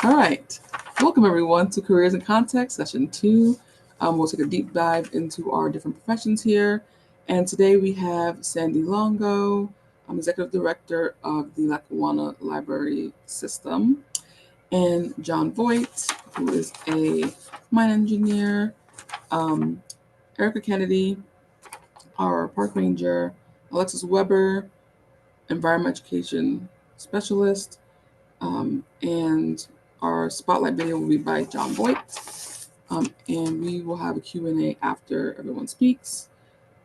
All right. Welcome, everyone, to Careers in Context, Session 2. We'll take a deep dive into our different professions here. And today we have Sandy Longo, Executive Director of the Lackawanna Library System, and John Voigt, who is a mine engineer, Erica Kennedy, our park ranger, Alexis Weber, environment education specialist, and our spotlight video will be by John Voigt. And we will have a Q&A after everyone speaks.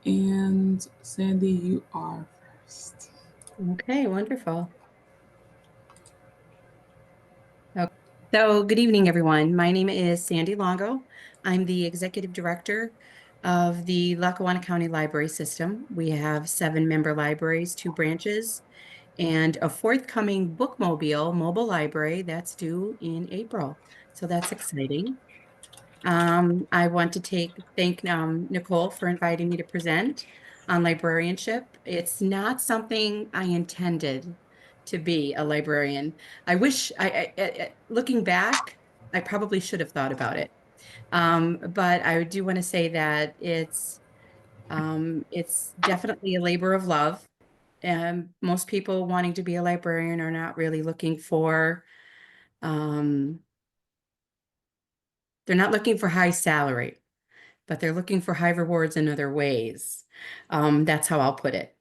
And Sandy, you are first. Okay, wonderful. So good evening, everyone. My name is Sandy Longo. I'm the Executive Director of the Lackawanna County Library System. We have 7 member libraries, 2 branches, and a forthcoming bookmobile mobile library that's due in April. So that's exciting. I want to thank Nicole for inviting me to present on librarianship. It's not something I intended to be a librarian. I wish, looking back, I probably should have thought about it. But I do want to say that it's definitely a labor of love. And most people wanting to be a librarian are not really looking for, they're not looking for high salary, but they're looking for high rewards in other ways. That's how I'll put it.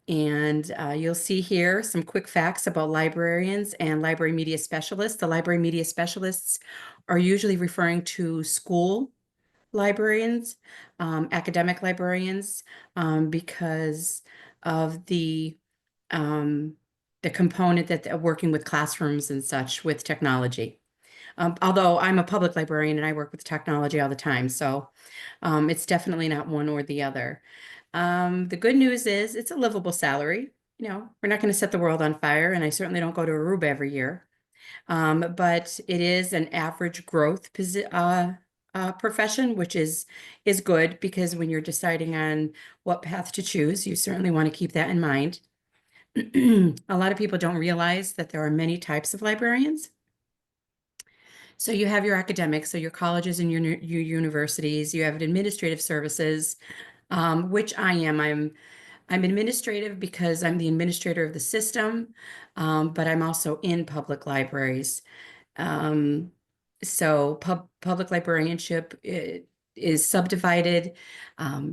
You'll see here some quick facts about librarians and library media specialists. The library media specialists are usually referring to school librarians, academic librarians, because of the component that working with classrooms and such with technology. Although I'm a public librarian and I work with technology all the time, so it's definitely not one or the other. The good news is it's a livable salary. You know, we're not going to set the world on fire, and I certainly don't go to Aruba every year. But it is an average growth profession, which is good because when you're deciding on what path to choose, you certainly want to keep that in mind. A lot of people don't realize that there are many types of librarians. So you have your academics, so your colleges and your universities. You have administrative services, which I am. I'm administrative because I'm the administrator of the system, but I'm also in public libraries. So public librarianship is subdivided.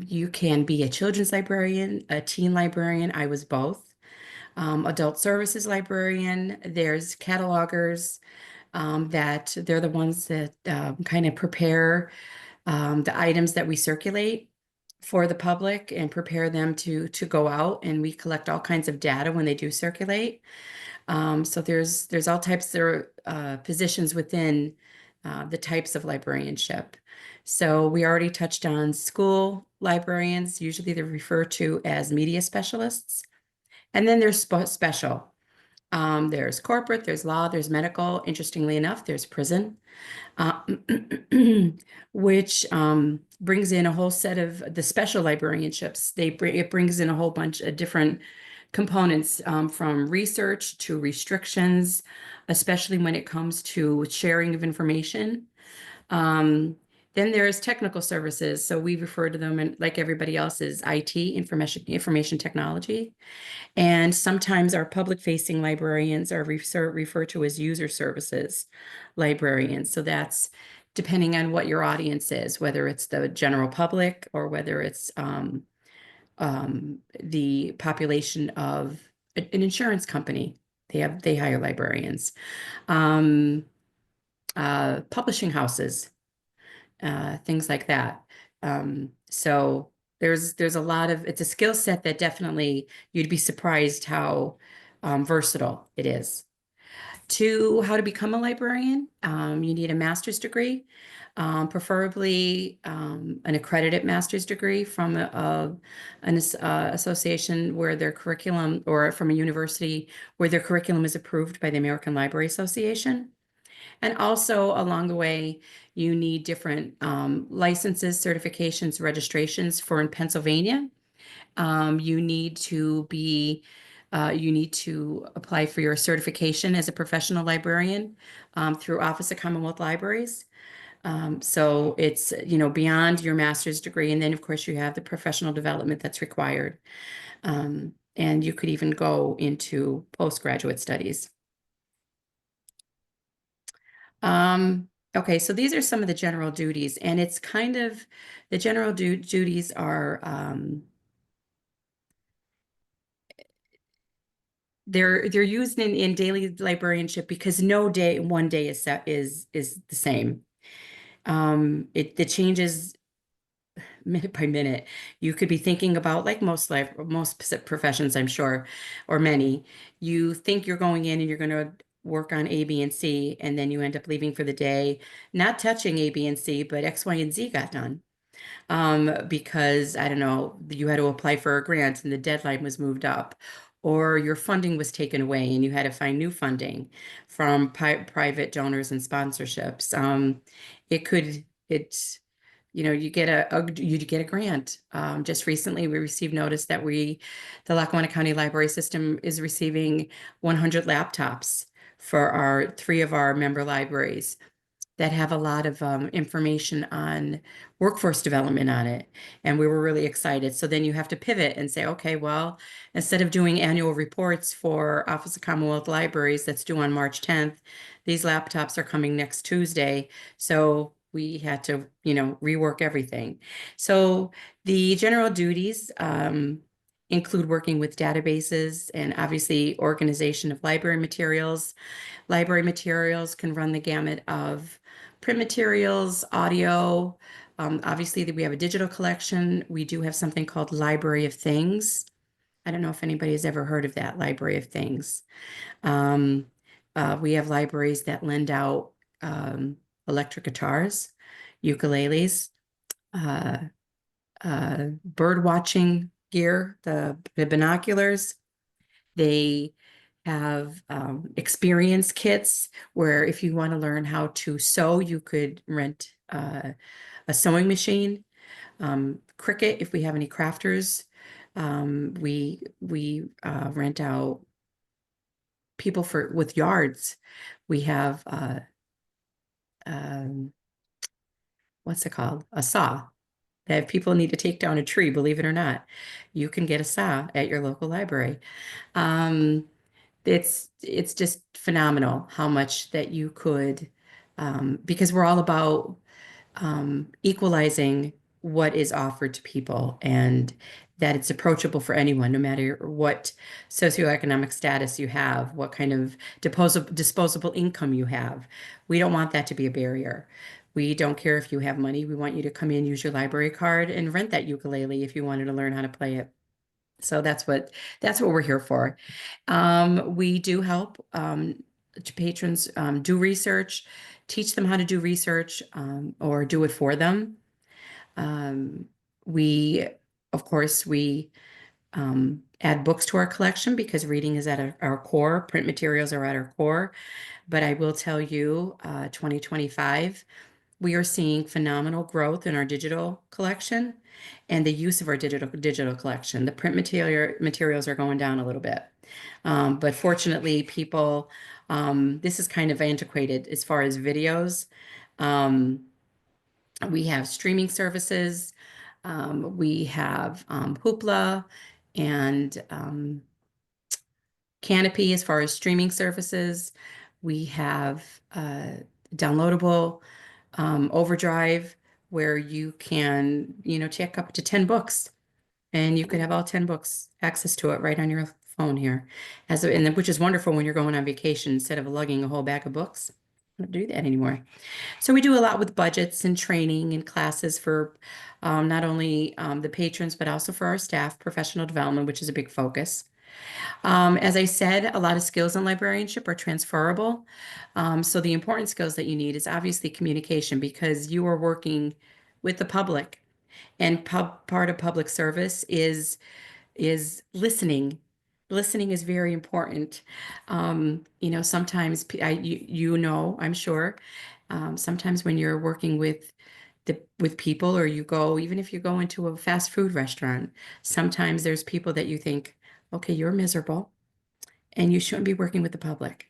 You can be a children's librarian, a teen librarian. I was both. Adult services librarian. There's catalogers. That they're the ones that kind of prepare the items that we circulate for the public and prepare them to go out, and we collect all kinds of data when they do circulate. So there's all types of positions within the types of librarianship. So we already touched on school librarians. Usually they're referred to as media specialists. And then there's special. There's corporate, there's law, there's medical. Interestingly enough, there's prison, which brings in a whole set of the special librarianships. It brings in a whole bunch of different components, from research to restrictions, especially when it comes to sharing of information. Then there's technical services. So we refer to them, like everybody else, as IT, information technology. And sometimes our public-facing librarians are referred to as user services librarians. So that's depending on what your audience is, whether it's the general public or whether it's the population of an insurance company. They hire librarians. Publishing houses, things like that. So there's a lot of, it's a skill set that definitely you'd be surprised how versatile it is. How to become a librarian, you need a master's degree, preferably an accredited master's degree from an association where their curriculum, or from a university where their curriculum is approved by the American Library Association. And also along the way, you need different licenses, certifications, registrations. For in Pennsylvania, you need to be You need to apply for your certification as a professional librarian through Office of Commonwealth Libraries. So it's, beyond your master's degree. And then, of course, you have the professional development that's required. And you could even go into postgraduate studies. Okay, so these are some of the general duties, and it's kind of, the general duties are, they're used in daily librarianship because no day, one day is the same. It changes minute by minute. You could be thinking about, like most professions, I'm sure, or many, you think you're going in and you're going to work on A, B, and C, and then you end up leaving for the day, not touching A, B, and C, but X, Y, and Z got done. Because I don't know, you had to apply for a grant and the deadline was moved up, or your funding was taken away and you had to find new funding from private donors and sponsorships. It could, it's, you get you get a grant. Just recently, we received notice that the Lackawanna County Library System is receiving 100 laptops for three of our member libraries that have a lot of information on workforce development on it. And we were really excited. So then you have to pivot and say, okay, well, instead of doing annual reports for Office of Commonwealth Libraries that's due on March 10th, these laptops are coming next Tuesday. So we had to, rework everything. So the general duties include working with databases and obviously organization of library materials. Library materials can run the gamut of print materials, audio. Obviously, we have a digital collection. We do have something called Library of Things. I don't know if anybody has ever heard of that, Library of Things. We have libraries that lend out electric guitars, ukuleles, bird watching gear, the binoculars. They have experience kits where if you want to learn how to sew, you could rent a sewing machine. Cricut, if we have any crafters, we rent out people with yards. We have what's it called? A saw. That if people need to take down a tree, believe it or not, you can get a saw at your local library. It's just phenomenal how much that you could, because we're all about equalizing what is offered to people and that it's approachable for anyone, no matter what socioeconomic status you have, what kind of disposable income you have. We don't want that to be a barrier. We don't care if you have money. We want you to come in, use your library card, and rent that ukulele if you wanted to learn how to play it. So that's what we're here for. We do help patrons do research, teach them how to do research, or do it for them. We, of course, add books to our collection because reading is at our core. Print materials are at our core. But I will tell you, 2025, we are seeing phenomenal growth in our digital collection and the use of our digital collection. The print materials are going down a little bit. But fortunately, this is kind of antiquated as far as videos. We have streaming services. We have Hoopla and Canopy as far as streaming services. We have downloadable Overdrive where you can, check up to 10 books and you could have all 10 books access to it right on your phone here, which is wonderful when you're going on vacation instead of lugging a whole bag of books. I don't do that anymore. So we do a lot with budgets and training and classes for not only the patrons, but also for our staff, professional development, which is a big focus. As I said, a lot of skills in librarianship are transferable. So the important skills that you need is obviously communication because you are working with the public. And part of public service is listening. Listening is very important. Sometimes I'm sure, sometimes when you're working with people or even if you go into a fast food restaurant, sometimes there's people that you think, okay, you're miserable. and you shouldn't be working with the public.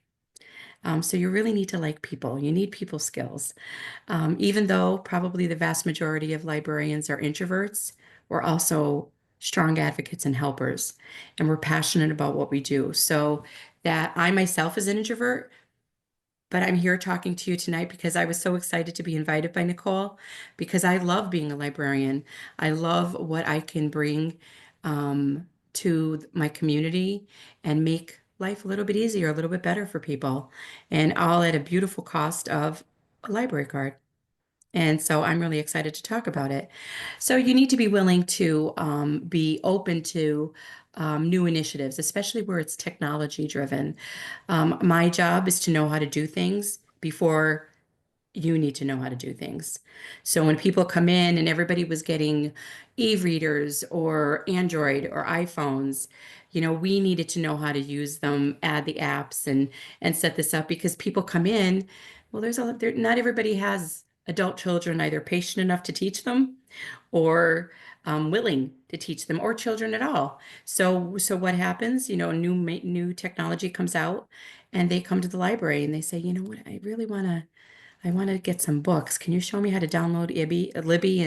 So you really need to like people. You need people skills. Even though probably the vast majority of librarians are introverts, we're also strong advocates and helpers, and we're passionate about what we do. So that I myself is an introvert, but I'm here talking to you tonight because I was so excited to be invited by Nicole because I love being a librarian. I love what I can bring to my community and make life a little bit easier, a little bit better for people, and all at a beautiful cost of a library card. And so I'm really excited to talk about it. So you need to be willing to be open to new initiatives, especially where it's technology driven. My job is to know how to do things before you need to know how to do things. So when people come in and everybody was getting e-readers or Android or iPhones, we needed to know how to use them, add the apps and set this up because people come in, well, not everybody has adult children either patient enough to teach them or willing to teach them or children at all. So what happens? New technology comes out and they come to the library and they say, you know what, I want to get some books. Can you show me how to download Libby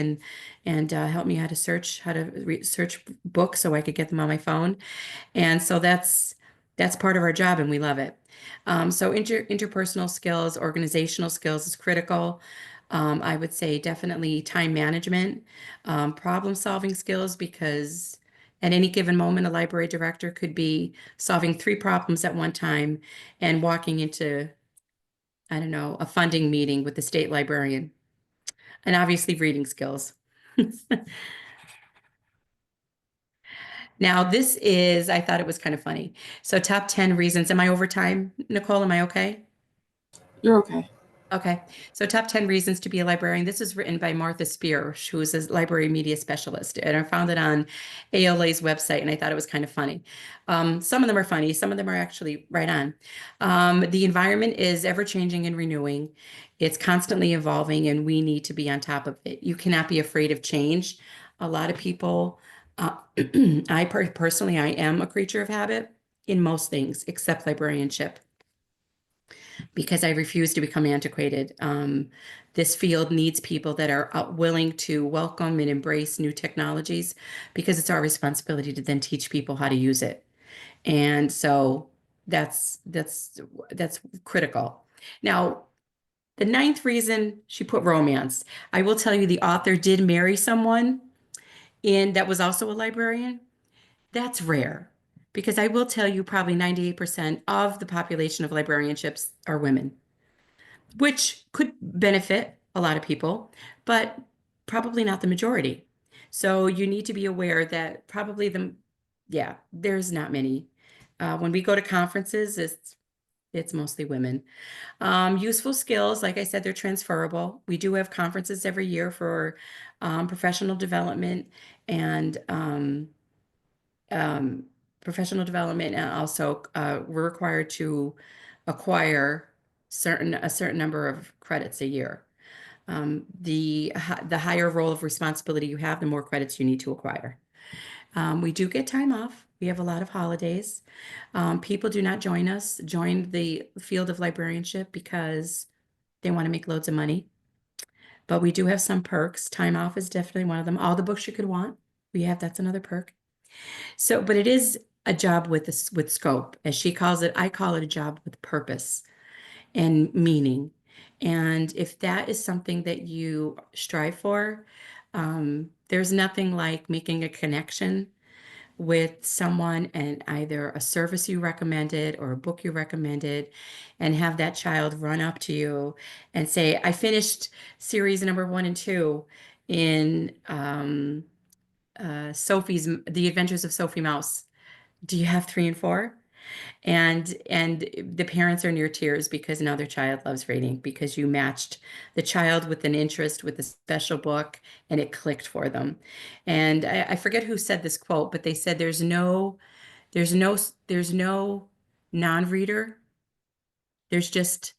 and help me how to search books so I could get them on my phone? And so that's part of our job, and we love it. So interpersonal skills, organizational skills is critical. I would say definitely time management, problem solving skills, because at any given moment, a library director could be solving three problems at one time and walking into, I don't know, a funding meeting with the state librarian, and obviously reading skills. Now, I thought it was kind of funny. So, top 10 reasons. Am I over time, Nicole? Am I okay? You're okay. Okay. So, top 10 reasons to be a librarian. This is written by Martha Spear, who is a library media specialist. And I found it on ALA's website, and I thought it was kind of funny. Some of them are funny, some of them are actually right on. The environment is ever changing and renewing, it's constantly evolving, and we need to be on top of it. You cannot be afraid of change. A lot of people, uh, personally, I am a creature of habit in most things except librarianship because I refuse to become antiquated. This field needs people that are willing to welcome and embrace new technologies because it's our responsibility to then teach people how to use it. And so that's critical. Now, the ninth reason she put romance. I will tell you the author did marry someone and that was also a librarian. That's rare because I will tell you probably 98% of the population of librarianships are women, which could benefit a lot of people, but probably not the majority. So you need to be aware that yeah, there's not many. When we go to conferences, it's mostly women. Useful skills, like I said, they're transferable. We do have conferences every year for professional development and um, and also we're required to acquire a certain number of credits a year. The higher role of responsibility you have, the more credits you need to acquire. We do get time off. We have a lot of holidays. People do not join the field of librarianship because they want to make loads of money. But we do have some perks. Time off is definitely one of them. All the books you could want. That's another perk. So, but it is a job with scope, as she calls it. I call it a job with purpose and meaning. And if that is something that you strive for, there's nothing like making a connection with someone and either a service you recommended or a book you recommended and have that child run up to you and say, I finished series number 1 and 2 in The Adventures of Sophie Mouse. Do you have 3 and 4? And the parents are near tears because now their child loves reading because you matched the child with an interest with a special book and it clicked for them. And I forget who said this quote, but they said there's no there's no non-reader. There's just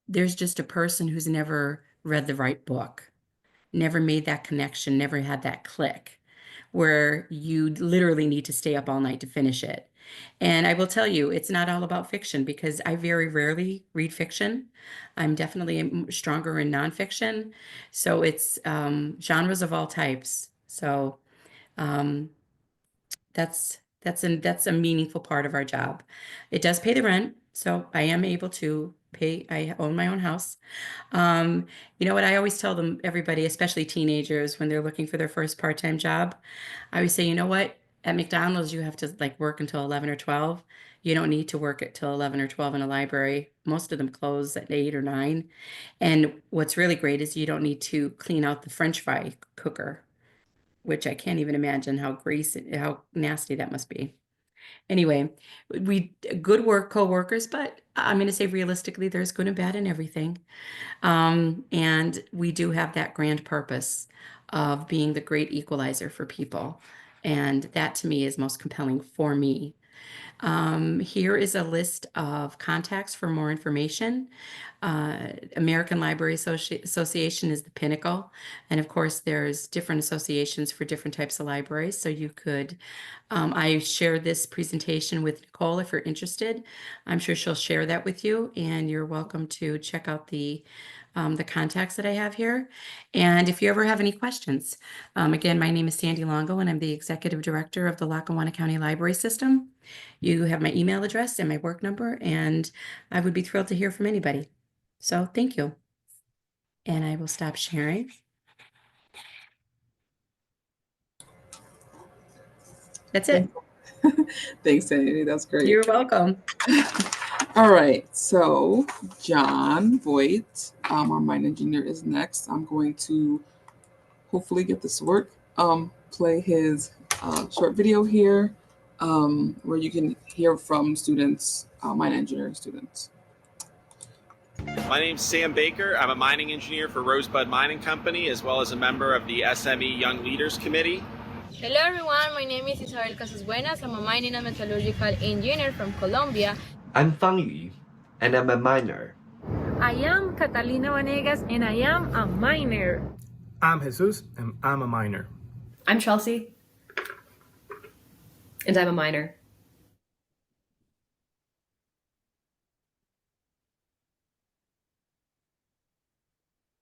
there's just a person who's never read the right book, never made that connection, never had that click where you literally need to stay up all night to finish it. And I will tell you, it's not all about fiction because I very rarely read fiction. I'm definitely stronger in nonfiction. So it's genres of all types. So um, that's a meaningful part of our job. It does pay the rent, so I am able to pay. I own my own house. Um, you know what? I always tell them, everybody, especially teenagers, when they're looking for their first part-time job, I always say, you know what? At McDonald's, you have to like work until 11 or 12. You don't need to work till 11 or 12 in a library. Most of them close at 8 or 9. And what's really great is you don't need to clean out the French fry cooker, which I can't even imagine how nasty that must be. Anyway, we good work co-workers, but I'm going to say realistically, there's good and bad in everything. And we do have that grand purpose of being the great equalizer for people. And that to me is most compelling for me. Here is a list of contacts for more information. American Library Association is the pinnacle. And of course, there's different associations for different types of libraries. So you could, I shared this presentation with Nicole if you're interested. I'm sure she'll share that with you, and you're welcome to check out the contacts that I have here. And if you ever have any questions, again, my name is Sandy Longo, and I'm the Executive Director of the Lackawanna County Library System. You have my email address and my work number, and I would be thrilled to hear from anybody. So thank you. And I will stop sharing. That's it. Thanks, Sandy. That's great. You're welcome. All right. So John Voigt, our mine engineer, is next. I'm going to hopefully get this to work. Play his short video here where you can hear from students, mine engineering students. My name's Sam Baker. I'm a mining engineer for Rosebud Mining Company, as well as a member of the SME Young Leaders Committee. Hello everyone, my name is Isabel Casasbuenas. I'm a mining and metallurgical engineer from Colombia. I'm Fang Yu, and I'm a miner. I am Catalina Vanegas, and I am a miner. I'm Jesus, and I'm a miner. I'm Chelsea, and I'm a miner.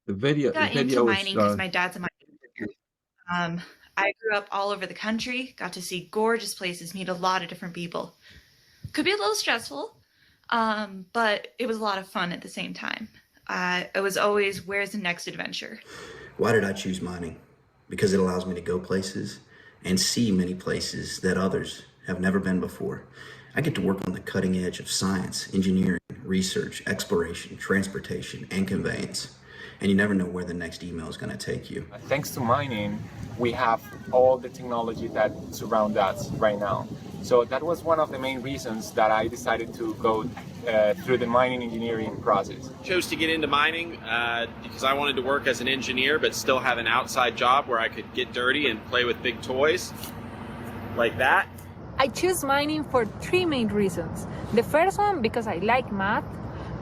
The video got into mining is because my dad's a miner. I grew up all over the country, got to see gorgeous places, meet a lot of different people. Could be a little stressful, but it was a lot of fun at the same time. It was always, where's the next adventure? Why did I choose mining? Because it allows me to go places and see many places that others have never been before. I get to work on the cutting edge of science, engineering, research, exploration, transportation, and conveyance. And you never know where the next email is going to take you. Thanks to mining, we have all the technology that surrounds us right now. So that was one of the main reasons that I decided to go through the mining engineering process. Chose to get into mining because I wanted to work as an engineer, but still have an outside job where I could get dirty and play with big toys like that. I choose mining for 3 main reasons. The first one, because I like math.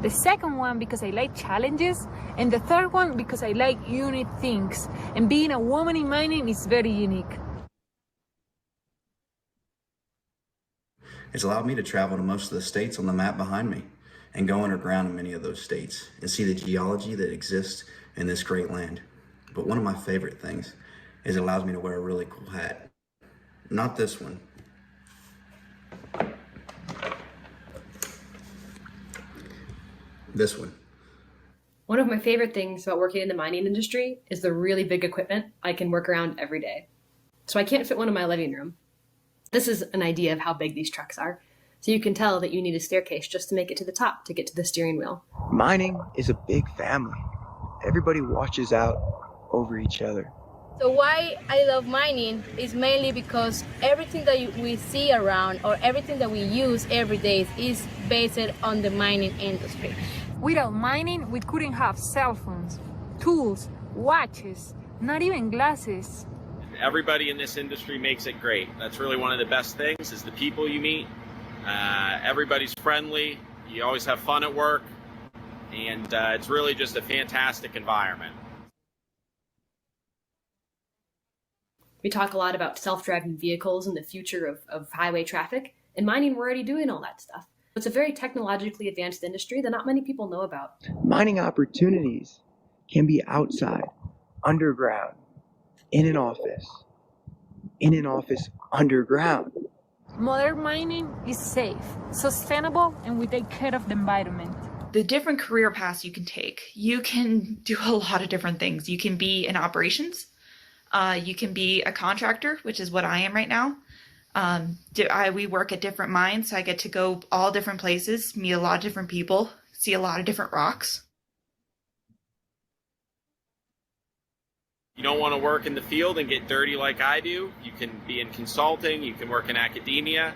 The second one, because I like challenges. And the third one, because I like unique things. And being a woman in mining is very unique. It's allowed me to travel to most of the states on the map behind me and go underground in many of those states and see the geology that exists in this great land. But one of my favorite things is it allows me to wear a really cool hat. Not this one. This one. One of my favorite things about working in the mining industry is the really big equipment I can work around every day. So I can't fit one in my living room. This is an idea of how big these trucks are. So you can tell that you need a staircase just to make it to the top to get to the steering wheel. Mining is a big family. Everybody watches out over each other. So why I love mining is mainly because everything that we see around or everything that we use every day is based on the mining industry. Without mining, we couldn't have cell phones, tools, watches, not even glasses. Everybody in this industry makes it great. That's really one of the best things is the people you meet. Everybody's friendly. You always have fun at work. And it's really just a fantastic environment. We talk a lot about self-driving vehicles and the future of highway traffic. In mining, we're already doing all that stuff. It's a very technologically advanced industry that not many people know about. Mining opportunities can be outside, underground, in an office underground. Modern mining is safe, sustainable, and we take care of the environment. The different career paths you can take. You can do a lot of different things. You can be in operations. You can be a contractor, which is what I am right now. We work at different mines, so I get to go all different places, meet a lot of different people, see a lot of different rocks. You don't want to work in the field and get dirty like I do. You can be in consulting, you can work in academia.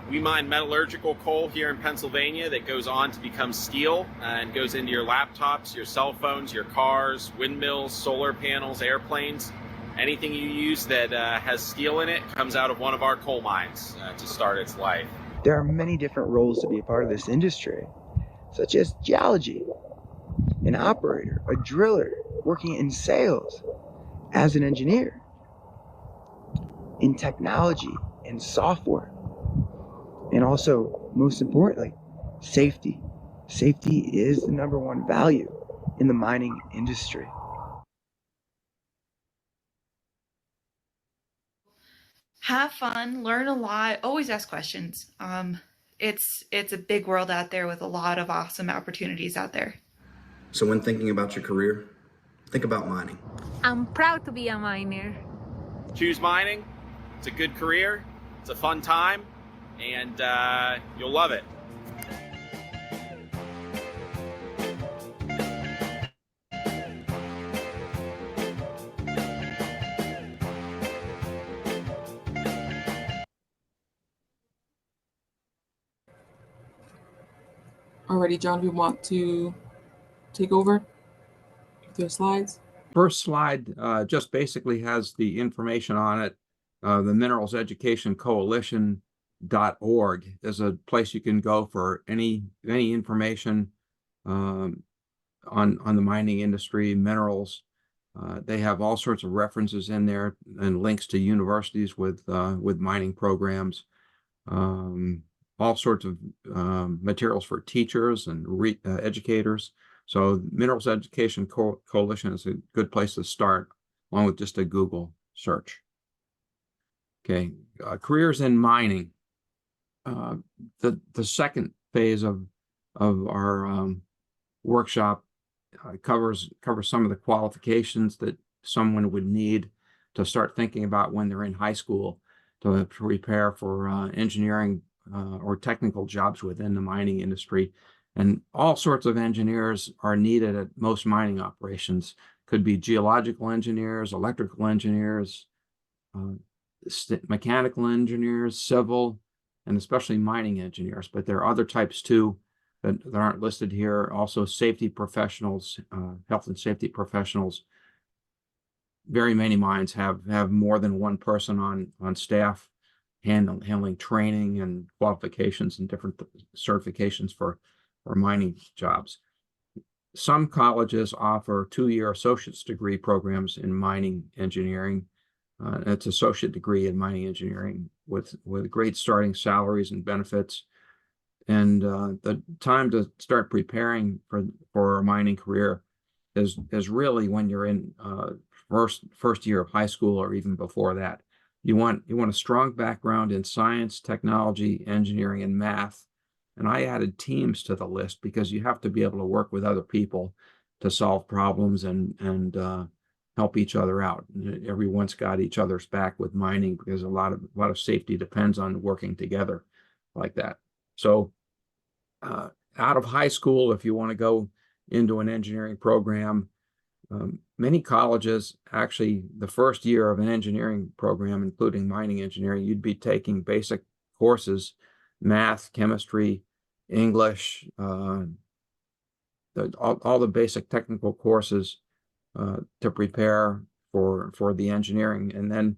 We mine metallurgical coal here in Pennsylvania that goes on to become steel and goes into your laptops, your cell phones, your cars, windmills, solar panels, airplanes. Anything you use that has steel in it comes out of one of our coal mines to start its life. There are many different roles to be a part of this industry, such as geology, an operator, a driller, working in sales, as an engineer, in technology and software, and also, most importantly, safety. Safety is the number one value in the mining industry. Have fun, learn a lot, always ask questions. It's a big world out there with a lot of awesome opportunities out there. So when thinking about your career, think about mining. I'm proud to be a miner. Choose mining. It's a good career. It's a fun time, and you'll love it. Alrighty, John, we want to take over with your slides. First slide just basically has the information on it. The Minerals Education Coalition.org is a place you can go for any information on the mining industry, minerals. They have all sorts of references in there and links to universities with mining programs. All sorts of materials for teachers and educators. So Minerals Education Coalition is a good place to start, along with just a Google search. Okay, careers in mining. The second phase of our workshop covers some of the qualifications that someone would need to start thinking about when they're in high school to prepare for engineering or technical jobs within the mining industry. And all sorts of engineers are needed at most mining operations. Could be geological engineers, electrical engineers, mechanical engineers, civil, and especially mining engineers. But there are other types too that aren't listed here. Also safety professionals, health and safety professionals. Very many mines have more than one person on staff handling training and qualifications and different certifications for mining jobs. Some colleges offer 2-year associate's degree programs in mining engineering. It's associate degree in mining engineering with great starting salaries and benefits. And the time to start preparing for a mining career is really when you're in first year of high school or even before that. You want a strong background in science, technology, engineering, and math. And I added teams to the list because you have to be able to work with other people to solve problems and help each other out. Everyone's got each other's back with mining because a lot of safety depends on working together like that. So out of high school, if you want to go into an engineering program, many colleges, actually the first year of an engineering program, including mining engineering, you'd be taking basic courses, math, chemistry, English, all the basic technical courses to prepare for the engineering. And then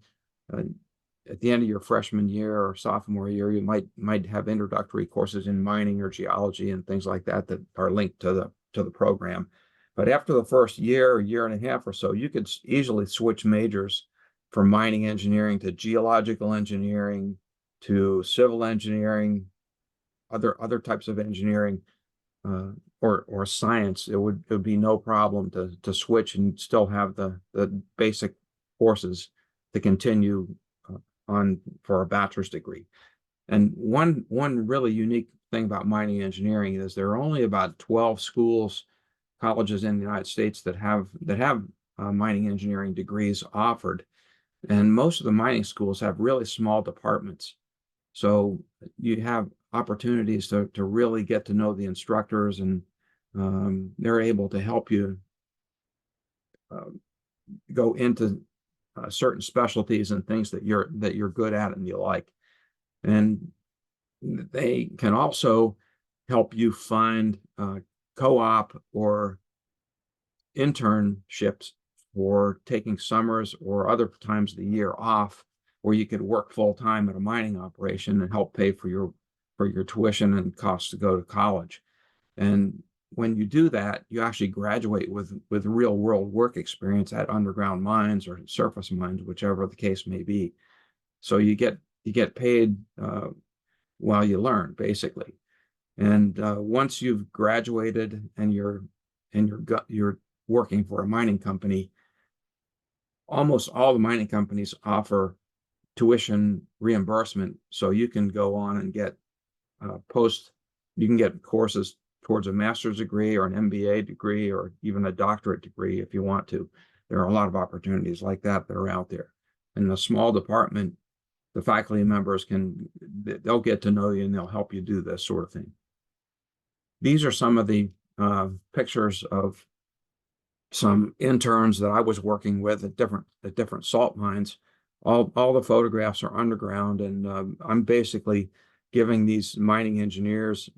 at the end of your freshman year or sophomore year, you might have introductory courses in mining or geology and things like that are linked to the program. But after the first year and a half or so, you could easily switch majors from mining engineering to geological engineering, to civil engineering, other types of engineering, or science, it would be no problem to switch and still have the basic courses to continue on for a bachelor's degree. And one really unique thing about mining engineering is there are only about 12 schools, colleges in the United States that have mining engineering degrees offered, and most of the mining schools have really small departments. So you have opportunities to really get to know the instructors, and they're able to help you go into certain specialties and things that you're good at and you like. And they can also help you find co-op or internships for taking summers or other times of the year off, where you could work full-time at a mining operation and help pay for your tuition and costs to go to college. And when you do that, you actually graduate with real world work experience at underground mines or surface mines, whichever the case may be. So you get paid while you learn, basically. And once you've graduated and you're working for a mining company, almost all the mining companies offer tuition reimbursement, so you can go on and get you can get courses towards a master's degree or an MBA degree or even a doctorate degree if you want to. There are a lot of opportunities like that that are out there. In a small department, the faculty members they'll get to know you and they'll help you do this sort of thing. These are some of the pictures of some interns that I was working with at different salt mines. All the photographs are underground, and I'm basically giving these mining engineers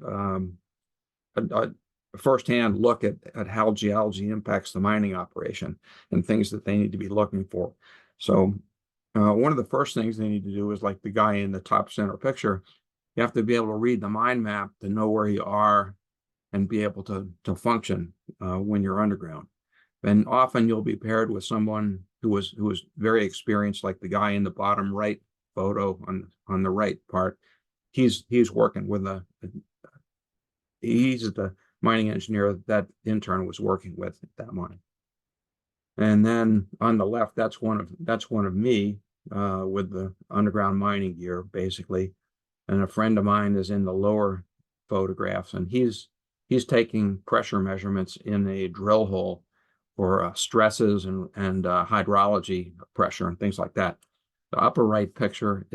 a firsthand look at how geology impacts the mining operation and things that they need to be looking for. So one of the first things they need to do is, like the guy in the top center picture, you have to be able to read the mine map to know where you are and be able to function when you're underground. And often you'll be paired with someone who was very experienced, like the guy in the bottom right photo on the right part. He's working with he's the mining engineer that intern was working with at that mine. And then on the left, that's one of me with the underground mining gear, basically. And a friend of mine is in the lower photographs, and he's taking pressure measurements in a drill hole for stresses and hydrology pressure and things like that. The upper right picture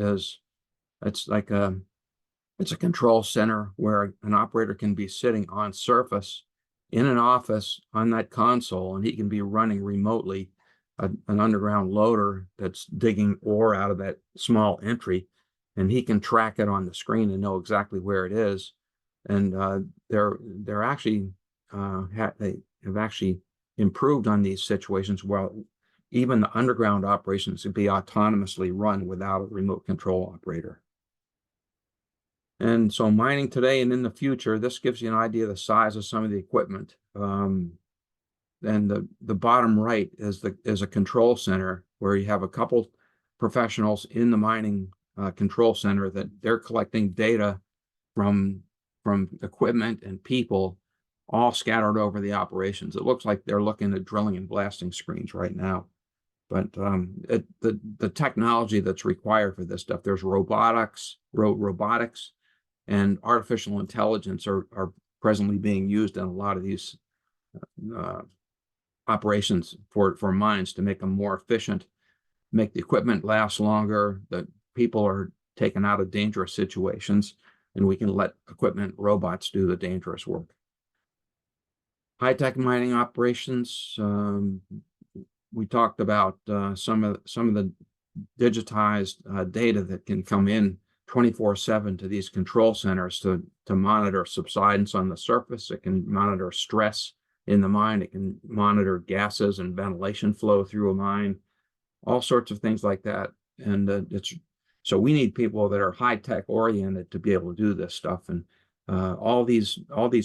it's a control center where an operator can be sitting on surface in an office on that console, and he can be running remotely an underground loader that's digging ore out of that small entry, and he can track it on the screen and know exactly where it is. And they're actually they have actually improved on these situations, while even the underground operations can be autonomously run without a remote control operator. And so mining today and in the future, this gives you an idea of the size of some of the equipment. And the bottom right is a control center where you have a couple professionals in the mining control center that they're collecting data from equipment and people all scattered over the operations. It looks like they're looking at drilling and blasting screens right now. But the technology that's required for this stuff, there's robotics, and artificial intelligence are presently being used in a lot of these operations for mines to make them more efficient, make the equipment last longer, that people are taken out of dangerous situations, and we can let equipment robots do the dangerous work. High-tech mining operations, we talked about some of the digitized data that can come in 24/7 to these control centers to monitor subsidence on the surface. It can monitor stress in the mine. It can monitor gases and ventilation flow through a mine, all sorts of things like that. And so we need people that are high-tech oriented to be able to do this stuff. And all these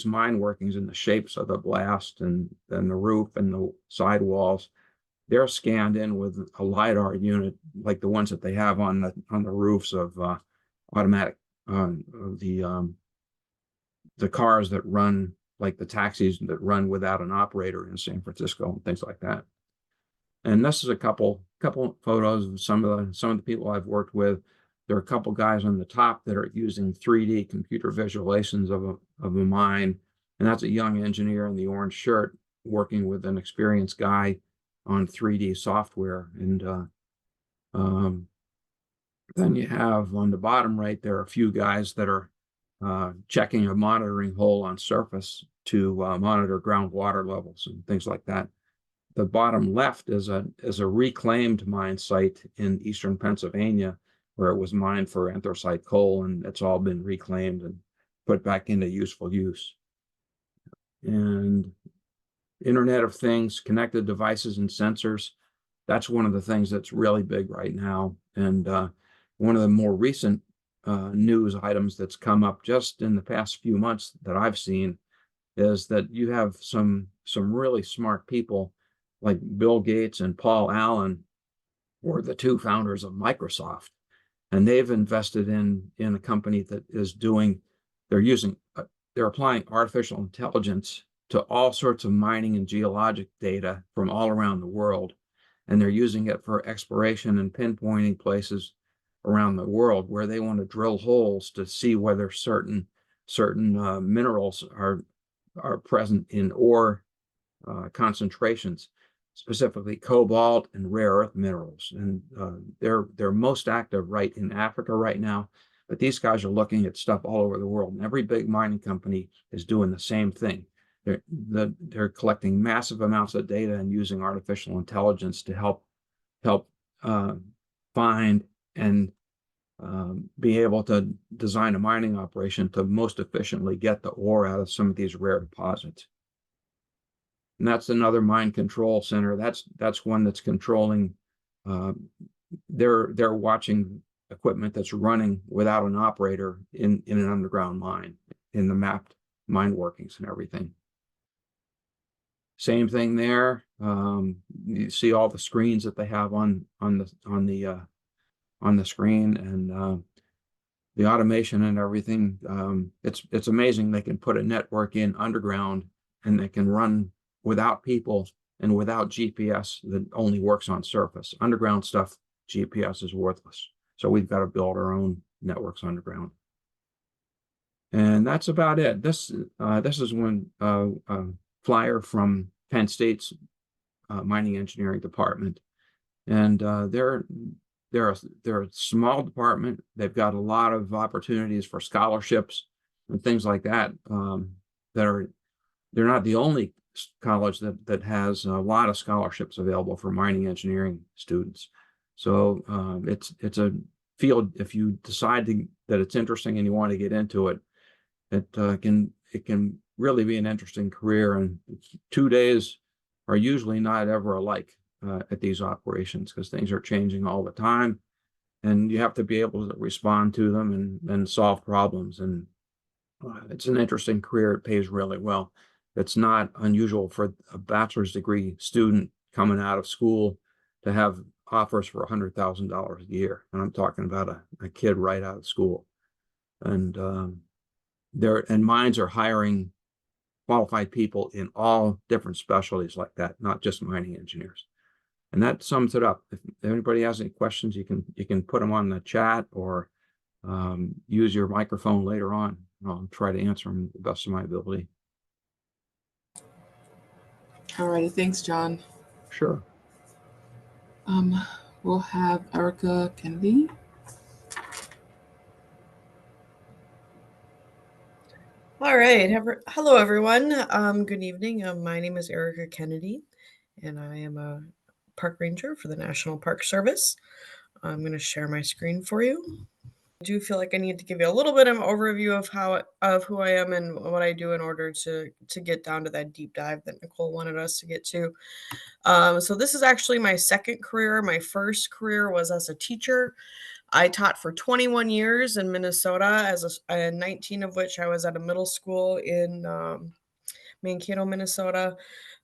mine workings and the shapes of the blast and the roof and the sidewalls, they're scanned in with a LiDAR unit like the ones that they have on the roofs of automatic, the cars that run, like the taxis that run without an operator in San Francisco and things like that. And this is a couple photos of some of the people I've worked with. There are a couple guys on the top that are using 3D computer visualizations of a mine, and that's a young engineer in the orange shirt working with an experienced guy on 3D software. And then you have on the bottom right there are a few guys that are checking a monitoring hole on surface to monitor groundwater levels and things like that. The bottom left is a reclaimed mine site in eastern Pennsylvania where it was mined for anthracite coal, and it's all been reclaimed and put back into useful use. And Internet of Things, connected devices and sensors, that's one of the things that's really big right now. And one of the more recent news items that's come up just in the past few months that I've seen is that you have some really smart people like Bill Gates and Paul Allen were the two founders of Microsoft, and they've invested in a company that is they're applying artificial intelligence to all sorts of mining and geologic data from all around the world, and they're using it for exploration and pinpointing places around the world where they want to drill holes to see whether certain minerals are present in ore concentrations, specifically cobalt and rare earth minerals. And they're most active right in Africa right now, but these guys are looking at stuff all over the world. And every big mining company is doing the same thing. They're collecting massive amounts of data and using artificial intelligence to help find and be able to design a mining operation to most efficiently get the ore out of some of these rare deposits. And that's another mine control center. That's one that's controlling. They're watching equipment that's running without an operator in an underground mine, in the mapped mine workings and everything. Same thing there. You see all the screens that they have on the screen, and the automation and everything. It's amazing. They can put a network in underground, and they can run without people and without GPS that only works on surface. Underground stuff, GPS is worthless. So we've got to build our own networks underground. And that's about it. This is one flyer from Penn State's mining engineering department, and they're a small department. They've got a lot of opportunities for scholarships and things like that. They're not the only college that has a lot of scholarships available for mining engineering students. So it's a field, if you decide that it's interesting and you want to get into it, it can really be an interesting career. And 2 days are usually not ever alike at these operations, because things are changing all the time, and you have to be able to respond to them and solve problems. And it's an interesting career. It pays really well. It's not unusual for a bachelor's degree student coming out of school to have offers for $100,000 a year. And I'm talking about a kid right out of school. And mines are hiring qualified people in all different specialties like that, not just mining engineers. And that sums it up. If anybody has any questions, you can put them on the chat, or use your microphone later on. I'll try to answer them to the best of my ability. All righty, thanks, John. Sure. We'll have Erica Kennedy. All right. Hello, everyone. Good evening. My name is Erica Kennedy, and I am a park ranger for the National Park Service. I'm going to share my screen for you. I do feel like I need to give you a little bit of an overview of who I am and what I do in order to get down to that deep dive that Nicole wanted us to get to. So this is actually my second career. My first career was as a teacher. I taught for 21 years in Minnesota, 19 of which I was at a middle school in Mankato, Minnesota.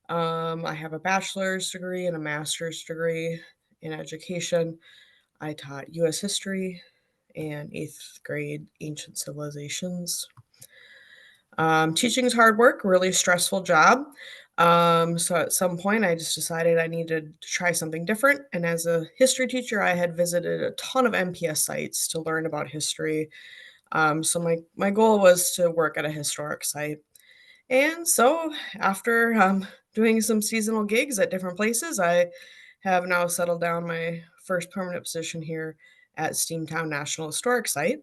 I have a bachelor's degree and a master's degree in education. I taught U.S. history and 8th grade ancient civilizations. Teaching is hard work, really stressful job. So at some point I just decided I needed to try something different. And as a history teacher, I had visited a ton of MPS sites to learn about history. So my goal was to work at a historic site. And so after doing some seasonal gigs at different places, I have now settled down my first permanent position here at Steamtown National Historic Site.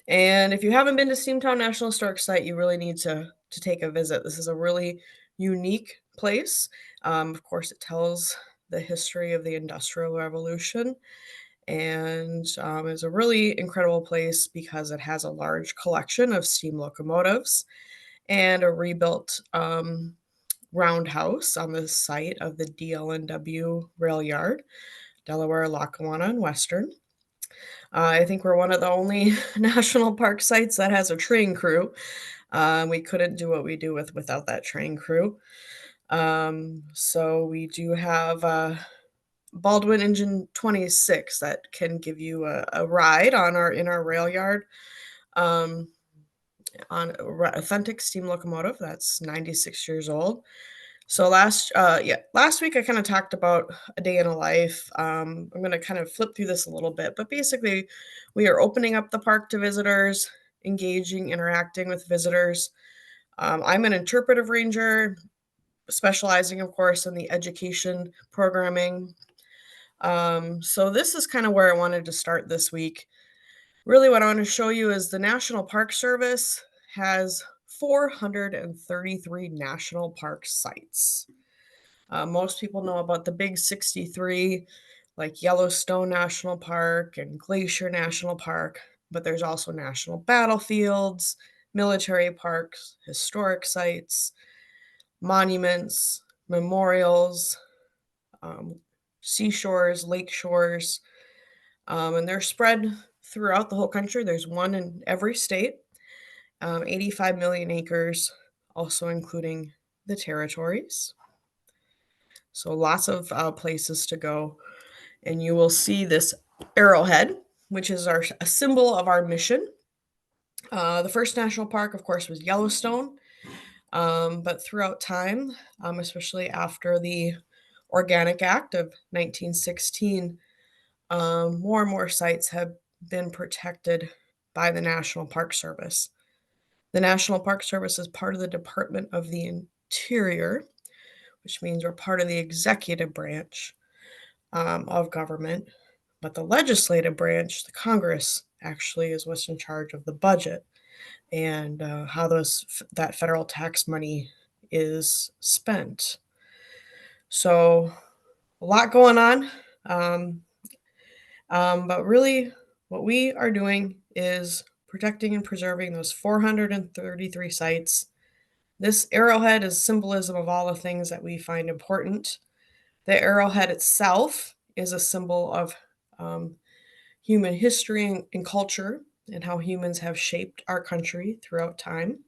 And if you haven't been to Steamtown National Historic Site, you really need to take a visit. This is a really unique place. Of course, it tells the history of the Industrial Revolution, and is a really incredible place because it has a large collection of steam locomotives and a rebuilt roundhouse on the site of the DL&W rail yard, Delaware, Lackawanna, and Western. I think we're one of the only national park sites that has a train crew. We couldn't do what we do without that train crew. So we do have Baldwin Engine 26 that can give you a ride in our rail yard on authentic steam locomotive that's 96 years old. So last week I kind of talked about a day in a life. I'm going to kind of flip through this a little bit, but basically we are opening up the park to visitors, engaging, interacting with visitors. I'm an interpretive ranger, specializing, of course, in the education programming. So this is kind of where I wanted to start this week. Really what I want to show you is the National Park Service has 433 national park sites. Most people know about the big 63, like Yellowstone National Park and Glacier National Park, but there's also national battlefields, military parks, historic sites, monuments, memorials, seashores, lake shores, and they're spread throughout the whole country. There's one in every state, 85 million acres, also including the territories. So lots of places to go. And you will see this arrowhead, which is a symbol of our mission. The first national park, of course, was Yellowstone. But throughout time, especially after the Organic Act of 1916, more and more sites have been protected by the National Park Service. The National Park Service is part of the Department of the Interior, which means we're part of the executive branch of government. But the legislative branch, the Congress, actually is what's in charge of the budget and how that federal tax money is spent. So a lot going on. But really, what we are doing is protecting and preserving those 433 sites. This arrowhead is symbolism of all the things that we find important. The arrowhead itself is a symbol of human history and culture and how humans have shaped our country throughout time.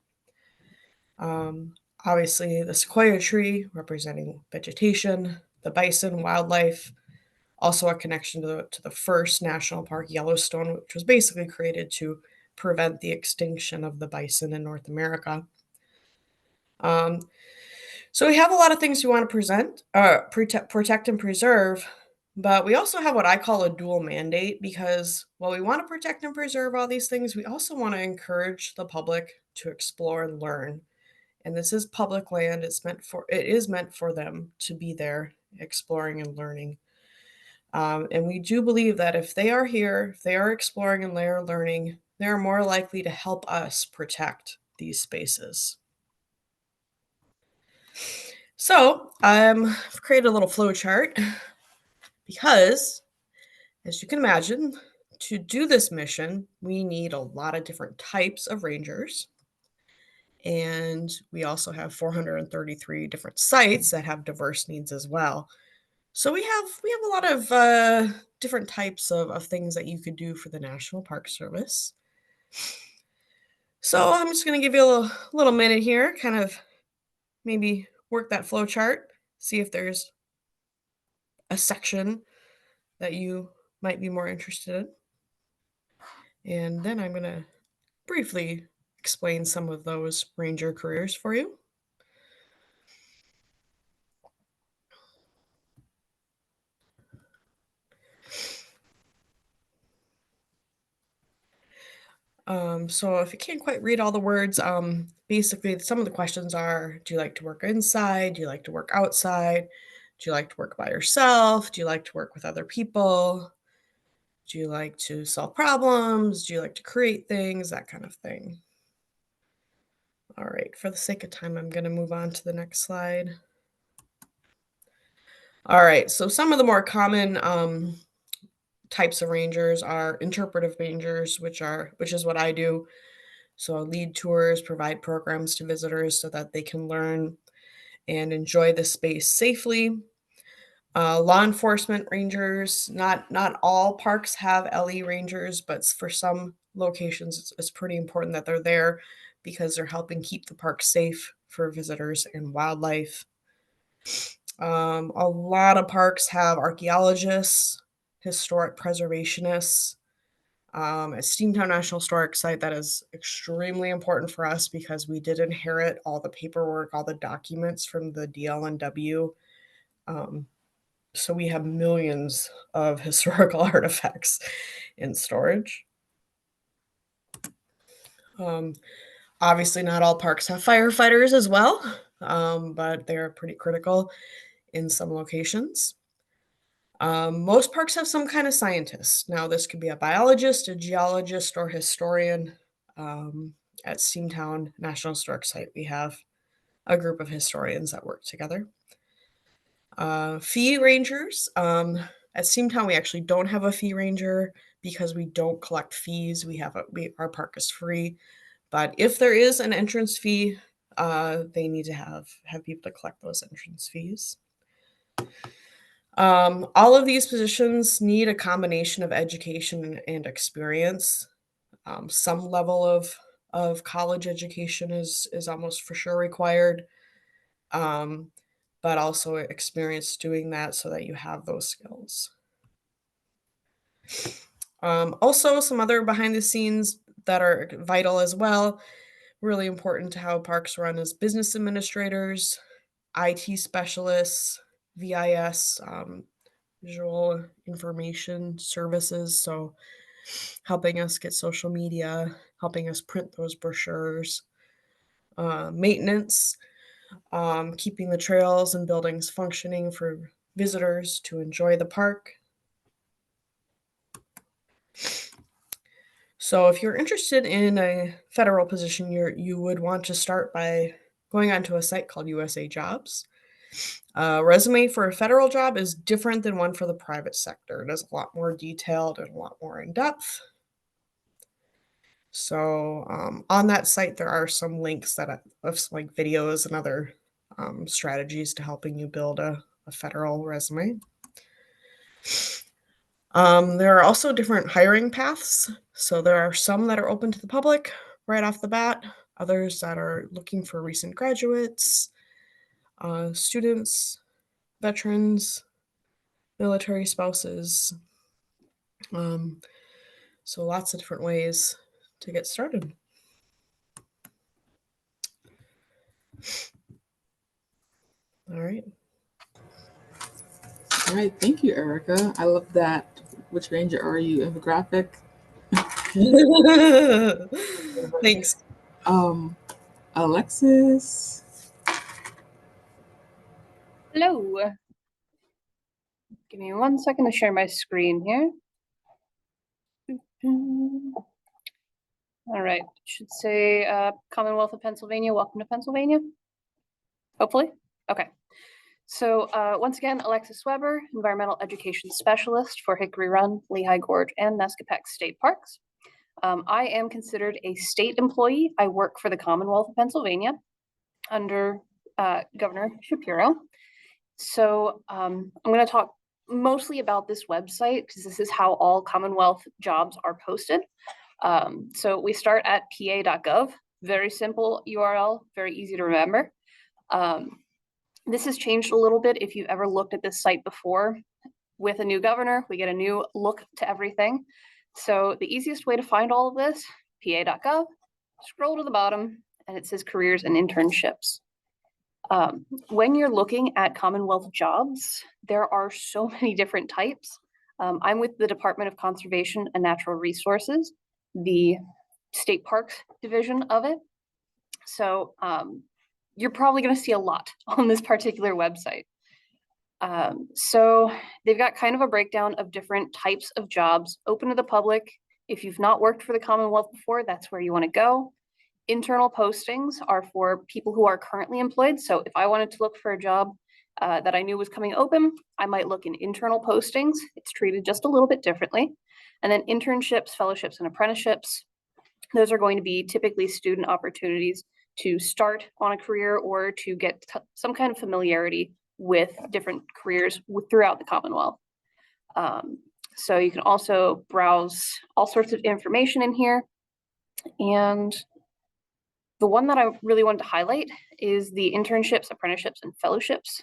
Obviously, the sequoia tree representing vegetation, the bison, wildlife, also a connection to the first national park, Yellowstone, which was basically created to prevent the extinction of the bison in North America. So we have a lot of things we want to protect and preserve, but we also have what I call a dual mandate, because while we want to protect and preserve all these things, we also want to encourage the public to explore and learn. And this is public land. It is meant for them to be there exploring and learning. And we do believe that if they are here, if they are exploring and they are learning, they are more likely to help us protect these spaces. So I've created a little flow chart because, as you can imagine, to do this mission, we need a lot of different types of rangers. And we also have 433 different sites that have diverse needs as well. So we have a lot of different types of things that you could do for the National Park Service. So I'm just going to give you a little minute here, kind of maybe work that flow chart, see if there's a section that you might be more interested in. And then I'm going to briefly explain some of those ranger careers for you. So if you can't quite read all the words, basically some of the questions are, do you like to work inside? Do you like to work outside? Do you like to work by yourself? Do you like to work with other people? Do you like to solve problems? Do you like to create things? That kind of thing. All right, for the sake of time, I'm going to move on to the next slide. All right, so some of the more common types of rangers are interpretive rangers, which is what I do. So lead tours, provide programs to visitors so that they can learn and enjoy the space safely. Law enforcement rangers, not all parks have LE rangers, but for some locations, it's pretty important that they're there because they're helping keep the park safe for visitors and wildlife. A lot of parks have archaeologists, historic preservationists. At Steamtown National Historic Site, that is extremely important for us because we did inherit all the paperwork, all the documents from the DLNW. So we have millions of historical artifacts in storage. Obviously, not all parks have firefighters as well, but they're pretty critical in some locations. Most parks have some kind of scientist. Now, this could be a biologist, a geologist, or historian. At Steamtown National Historic Site, we have a group of historians that work together. Fee rangers. At Steamtown, we actually don't have a fee ranger because we don't collect fees. Our park is free. But if there is an entrance fee, they need to have people to collect those entrance fees. All of these positions need a combination of education and experience. Some level of college education is almost for sure required, but also experience doing that so that you have those skills. Also, some other behind the scenes that are vital as well, really important to how parks run is business administrators, IT specialists, VIS, visual information services, so helping us get social media, helping us print those brochures, maintenance, keeping the trails and buildings functioning for visitors to enjoy the park. So if you're interested in a federal position, you would want to start by going onto a site called USA Jobs. A resume for a federal job is different than one for the private sector. It is a lot more detailed and a lot more in depth. So on that site, there are some links of like videos and other strategies to helping you build a federal resume. There are also different hiring paths. So there are some that are open to the public right off the bat, others that are looking for recent graduates, students, veterans, military spouses. So lots of different ways to get started. All right. All right, thank you, Erica. I love that. Which ranger are you? Infographic. Thanks. Alexis. Hello. Give me 1 second to share my screen here. All right, should say Commonwealth of Pennsylvania. Welcome to Pennsylvania. Hopefully. Okay. So once again, Alexis Weber, Environmental Education Specialist for Hickory Run, Lehigh Gorge, and Nescopeck State Parks. I am considered a state employee. I work for the Commonwealth of Pennsylvania under Governor Shapiro. So I'm going to talk mostly about this website because this is how all Commonwealth jobs are posted. So we start at pa.gov, very simple URL, very easy to remember. This has changed a little bit. If you've ever looked at this site before, with a new governor, we get a new look to everything. So the easiest way to find all of this, pa.gov, scroll to the bottom, and it says careers and internships. When you're looking at Commonwealth jobs, there are so many different types. I'm with the Department of Conservation and Natural Resources, the state parks division of it. So you're probably going to see a lot on this particular website. So they've got kind of a breakdown of different types of jobs open to the public. If you've not worked for the Commonwealth before, that's where you want to go. Internal postings are for people who are currently employed. So if I wanted to look for a job that I knew was coming open, I might look in internal postings. It's treated just a little bit differently. And then internships, fellowships, and apprenticeships. Those are going to be typically student opportunities to start on a career or to get some kind of familiarity with different careers throughout the Commonwealth. So you can also browse all sorts of information in here. And the one that I really wanted to highlight is the internships, apprenticeships, and fellowships.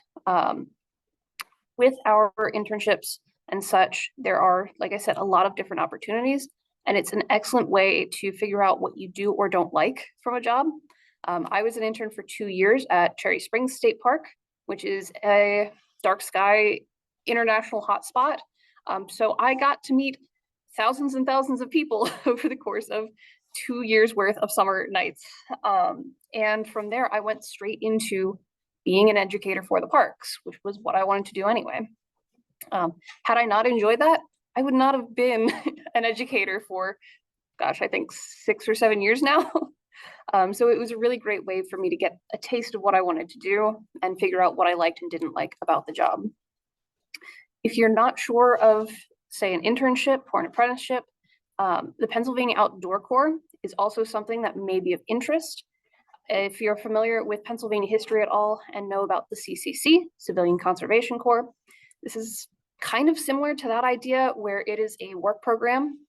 With our internships and such, there are, like I said, a lot of different opportunities, and it's an excellent way to figure out what you do or don't like from a job. I was an intern for 2 years at Cherry Springs State Park, which is a dark sky international hotspot. So I got to meet thousands and thousands of people over the course of 2 years worth of summer nights. And from there, I went straight into being an educator for the parks, which was what I wanted to do anyway. Had I not enjoyed that, I would not have been an educator for, gosh, I think 6 or 7 years now. So it was a really great way for me to get a taste of what I wanted to do and figure out what I liked and didn't like about the job. If you're not sure of, say, an internship or an apprenticeship, the Pennsylvania Outdoor Corps is also something that may be of interest. If you're familiar with Pennsylvania history at all and know about the CCC, Civilian Conservation Corps, this is kind of similar to that idea where it is a work program,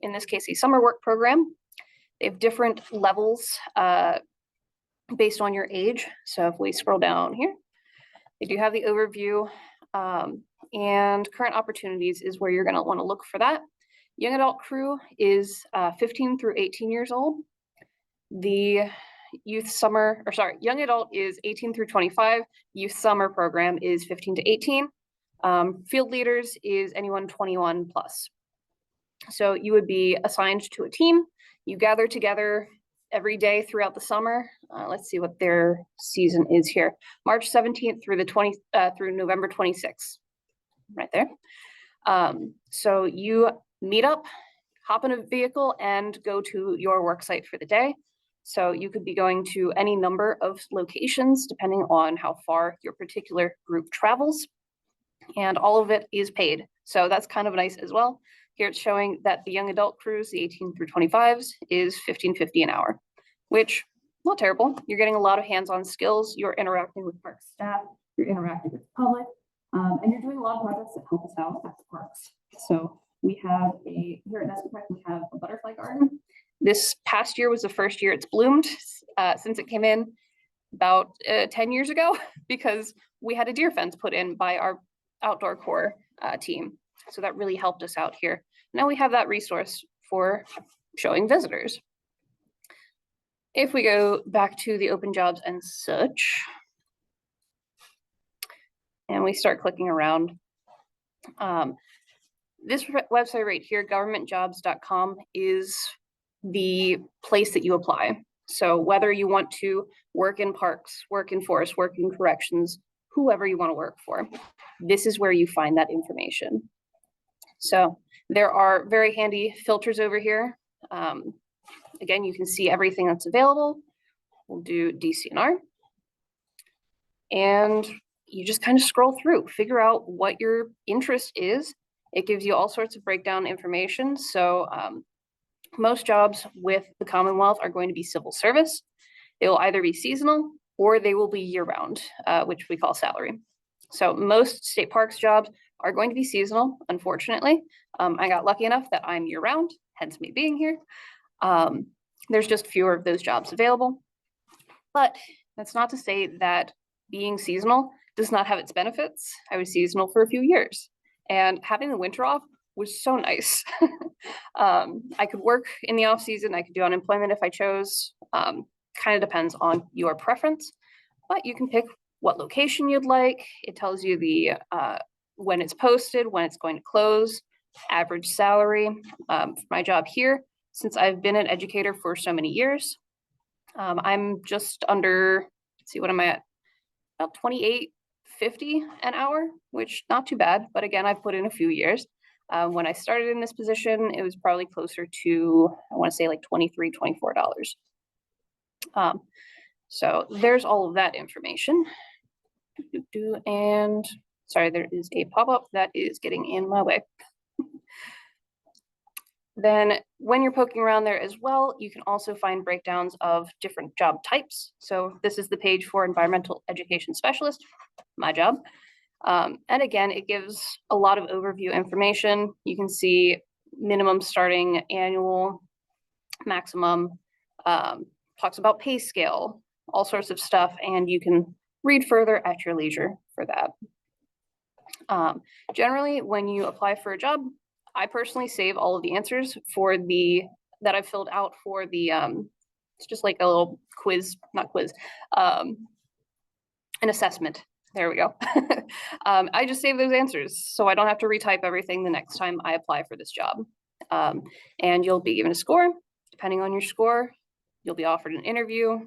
in this case, a summer work program. They have different levels based on your age. So if we scroll down here, they do have the overview, and current opportunities is where you're going to want to look for that. Young adult crew is 15 through 18 years old. The young adult is 18 through 25. Youth summer program is 15 to 18. Field leaders is anyone 21 plus. So you would be assigned to a team. You gather together every day throughout the summer. Let's see what their season is here. March 17th through through November 26th, right there. So you meet up, hop in a vehicle, and go to your work site for the day. So you could be going to any number of locations depending on how far your particular group travels, and all of it is paid. So that's kind of nice as well. Here it's showing that the young adult crews, the 18 through 25s, is $15.50 an hour, which not terrible. You're getting a lot of hands-on skills. You're interacting with park staff. You're interacting with the public, and you're doing a lot of projects that help us out at the parks. So we have here at Nestor Park, we have a butterfly garden. This past year was the first year it's bloomed since it came in about 10 years ago, because we had a deer fence put in by our outdoor corps team. So that really helped us out here. Now we have that resource for showing visitors. If we go back to the open jobs and such, and we start clicking around, this website right here, governmentjobs.com, is the place that you apply. So whether you want to work in parks, work in forests, work in corrections, whoever you want to work for, this is where you find that information. So there are very handy filters over here. Again, you can see everything that's available. We'll do DCNR. And you just kind of scroll through, figure out what your interest is. It gives you all sorts of breakdown information. So most jobs with the Commonwealth are going to be civil service. They will either be seasonal or they will be year-round, which we call salary. So most state parks jobs are going to be seasonal, unfortunately. I got lucky enough that I'm year-round, hence me being here. There's just fewer of those jobs available. But that's not to say that being seasonal does not have its benefits. I was seasonal for a few years, and having the winter off was so nice. I could work in the off season. I could do unemployment if I chose. Kind of depends on your preference, but you can pick what location you'd like. It tells you the when it's posted, when it's going to close, average salary. For my job here, since I've been an educator for so many years, I'm just under, let's see, what am I at? About $28.50 an hour, which not too bad. But again, I've put in a few years. When I started in this position, it was probably closer to, I want to say like $23, $24. So there's all of that information. And sorry, there is a pop-up that is getting in my way. Then when you're poking around there as well, you can also find breakdowns of different job types. So this is the page for environmental education specialist, my job. And again, it gives a lot of overview information. You can see minimum, starting, annual, maximum, talks about pay scale, all sorts of stuff, and you can read further at your leisure for that. Generally, when you apply for a job, I personally save all of the answers for that I've filled out for the, it's just like a little quiz, not quiz, an assessment. There we go. I just save those answers so I don't have to retype everything the next time I apply for this job. And you'll be given a score. Depending on your score, you'll be offered an interview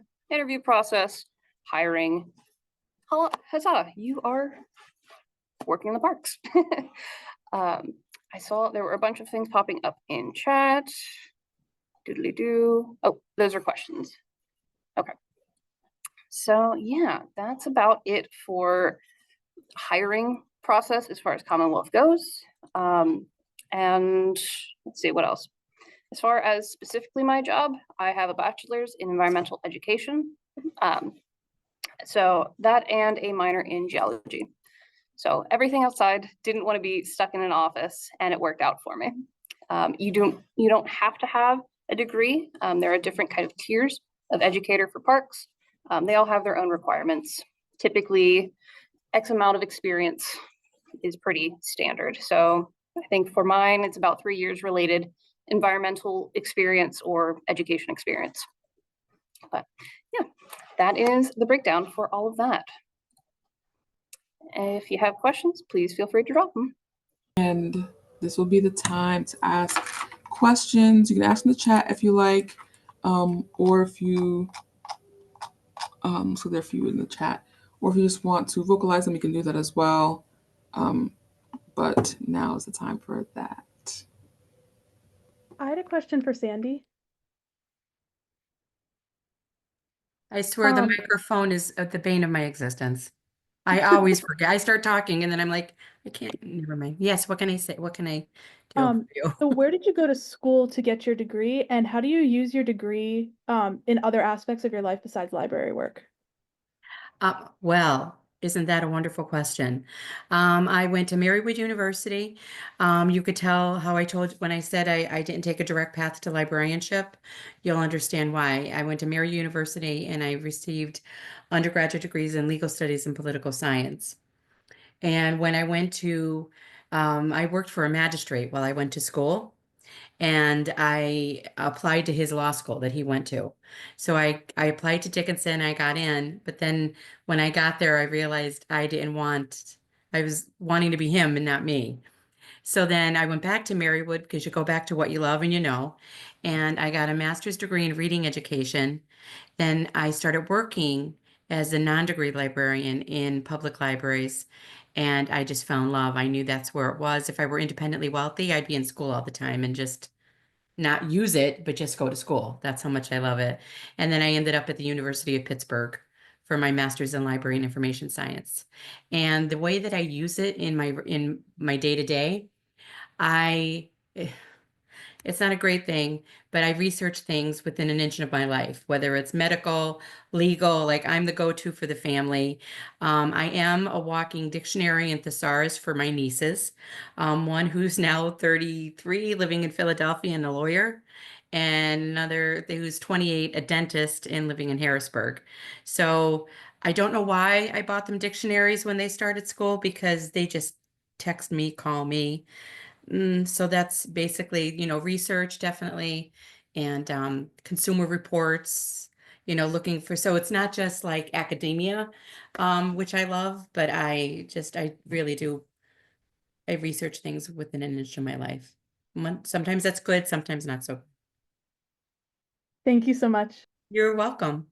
process, hiring. Huzzah, you are working in the parks. I saw there were a bunch of things popping up in chat. Doodly-doo. Oh, those are questions. Okay. So yeah, that's about it for hiring process as far as Commonwealth goes. And let's see what else. As far as specifically my job, I have a bachelor's in environmental education. So that and a minor in geology. So everything outside, didn't want to be stuck in an office, and it worked out for me. You don't have to have a degree. There are different kind of tiers of educator for parks. They all have their own requirements. Typically, X amount of experience is pretty standard. So I think for mine, it's about 3 years related environmental experience or education experience. But yeah, that is the breakdown for all of that. If you have questions, please feel free to drop them. And this will be the time to ask questions. You can ask in the chat if you like, or if you, so there are a few in the chat, or if you just want to vocalize them, you can do that as well. But now is the time for that. I had a question for Sandy. I swear the microphone is the bane of my existence. I always forget. I start talking and then I'm like, I can't, never mind. Yes, what can I say? What can I do for you? So where did you go to school to get your degree, and how do you use your degree in other aspects of your life besides library work? Well, isn't that a wonderful question? I went to Marywood University. You could tell how I told when I said I didn't take a direct path to librarianship. You'll understand why. I went to Marywood University and I received undergraduate degrees in legal studies and political science. And when I went to, I worked for a magistrate while I went to school. And I applied to his law school that he went to. So I applied to Dickinson, I got in, but then when I got there, I realized I was wanting to be him and not me. So then I went back to Marywood because you go back to what you love and you know, and I got a master's degree in reading education. Then I started working as a non-degree librarian in public libraries, and I just found love. I knew that's where it was. If I were independently wealthy, I'd be in school all the time and just not use it, but just go to school. That's how much I love it. And then I ended up at the University of Pittsburgh for my master's in library and information science. And the way that I use it in my day-to-day, it's not a great thing, but I research things within an inch of my life, whether it's medical, legal, like I'm the go-to for the family. I am a walking dictionary and thesaurus for my nieces. One who's now 33, living in Philadelphia and a lawyer, and another who's 28, a dentist and living in Harrisburg. So I don't know why I bought them dictionaries when they started school, because they just text me, call me. So that's basically, research definitely, and consumer reports, looking for, so it's not just like academia, which I love, but I really do, I research things within an inch of my life. Sometimes that's good, sometimes not so. Thank you so much. You're welcome.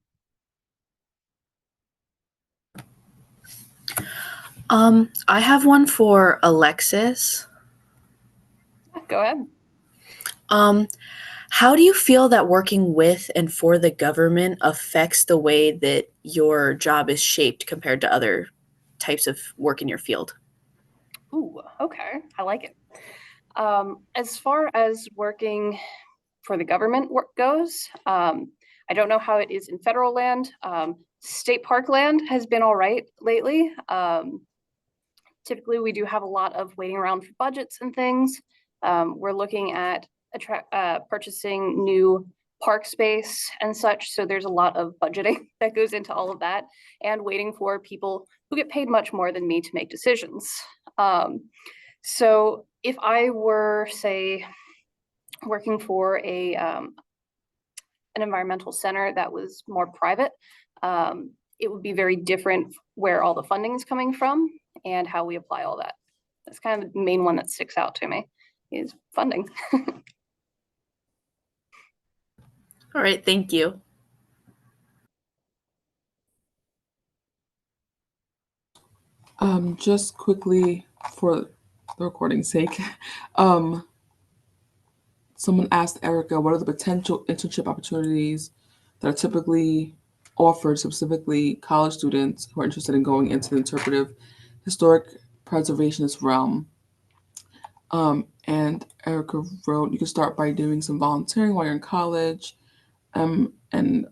I have one for Alexis. Go ahead. How do you feel that working with and for the government affects the way that your job is shaped compared to other types of work in your field? Ooh, okay. I like it. As far as working for the government work goes, I don't know how it is in federal land. State park land has been all right lately. Typically, we do have a lot of waiting around for budgets and things. We're looking at purchasing new park space and such. So there's a lot of budgeting that goes into all of that, and waiting for people who get paid much more than me to make decisions. So if I were, say, working for an environmental center that was more private, it would be very different where all the funding is coming from and how we apply all that. That's kind of the main one that sticks out to me, is funding. All right, thank you. Just quickly for the recording's sake, someone asked Erica, what are the potential internship opportunities that are typically offered specifically college students who are interested in going into the interpretive historic preservationist realm? And Erica wrote, you can start by doing some volunteering while you're in college, and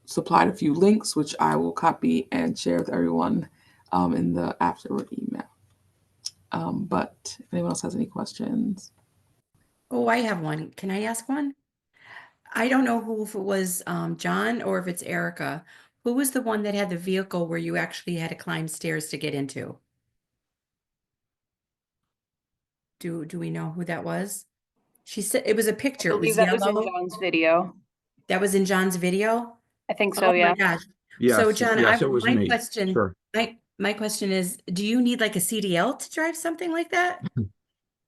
supplied a few links, which I will copy and share with everyone in the afterward email. But if anyone else has any questions. Oh, I have one. Can I ask one? I don't know if it was John or if it's Erica. Who was the one that had the vehicle where you actually had to climb stairs to get into? Do we know who that was? She said it was a picture. I It was believe that was in yellow. John's video. That was in John's video? I think so, Oh my yeah. gosh. Yes, So John, yes, it was my me. question, Sure. my question is, do you need like a CDL to drive something like that?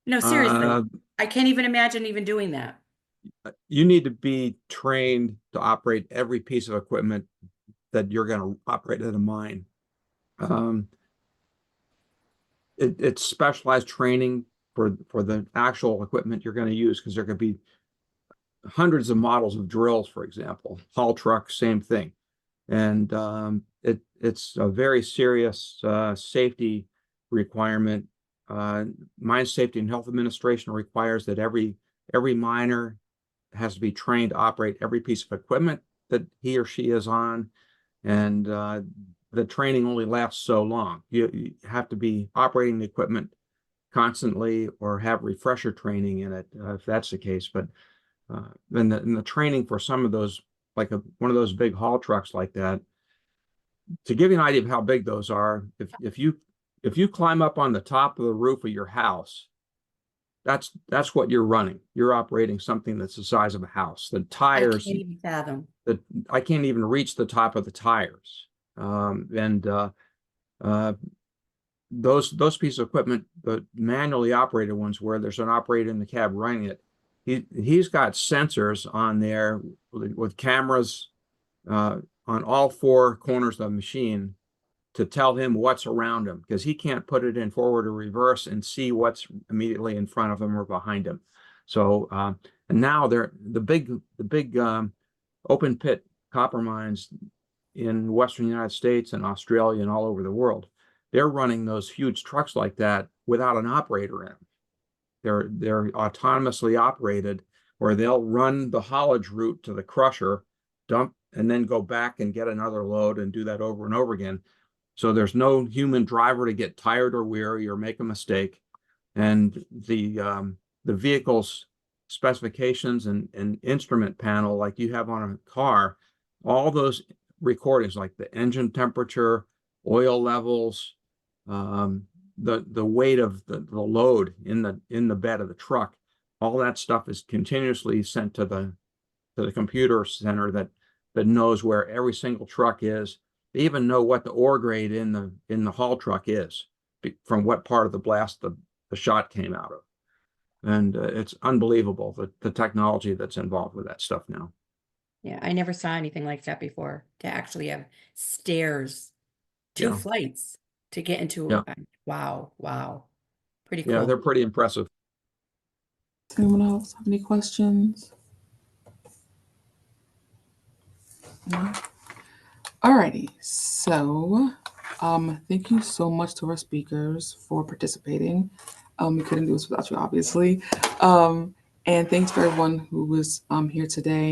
No, seriously. I can't even imagine even doing that. You need to be trained to operate every piece of equipment that you're going to operate at a mine. It's specialized training for the actual equipment you're going to use, because there could be hundreds of models of drills, for example. Haul trucks, same thing. And it's a very serious safety requirement. Mine Safety and Health Administration requires that every miner has to be trained to operate every piece of equipment that he or she is on, and the training only lasts so long. You have to be operating the equipment constantly or have refresher training in it if that's the case. But in the training for some of those, like one of those big haul trucks like that, to give you an idea of how big those are, if you climb up on the top of the roof of your house, that's what you're running. You're operating something that's the size of a house. The tires, I can't even fathom. I can't even reach the top of the tires. Those pieces of equipment, the manually operated ones where there's an operator in the cab running it, he's got sensors on there with cameras on all four corners of the machine to tell him what's around him, because he can't put it in forward or reverse and see what's immediately in front of him or behind him. So and now they're the big open pit copper mines in Western United States and Australia and all over the world. They're running those huge trucks like that without an operator in them. They're autonomously operated, where they'll run the haulage route to the crusher, dump, and then go back and get another load and do that over and over again. So there's no human driver to get tired or weary or make a mistake. And the vehicle's specifications and instrument panel, like you have on a car, all those recordings, like the engine temperature, oil levels, the weight of the load in the bed of the truck, all that stuff is continuously sent to the computer center that knows where every single truck is. They even know what the ore grade in the haul truck is, from what part of the blast the shot came out of. And it's unbelievable, the technology that's involved with that stuff now. Yeah, I never saw anything like that before, to actually have stairs, 2 Yeah. flights to get into. Yeah. Wow. Pretty Yeah, cool. they're pretty impressive. Anyone else have any questions? No? Alrighty, so thank you so much to our speakers for participating. We couldn't do this without you, obviously. And thanks for everyone who was here today.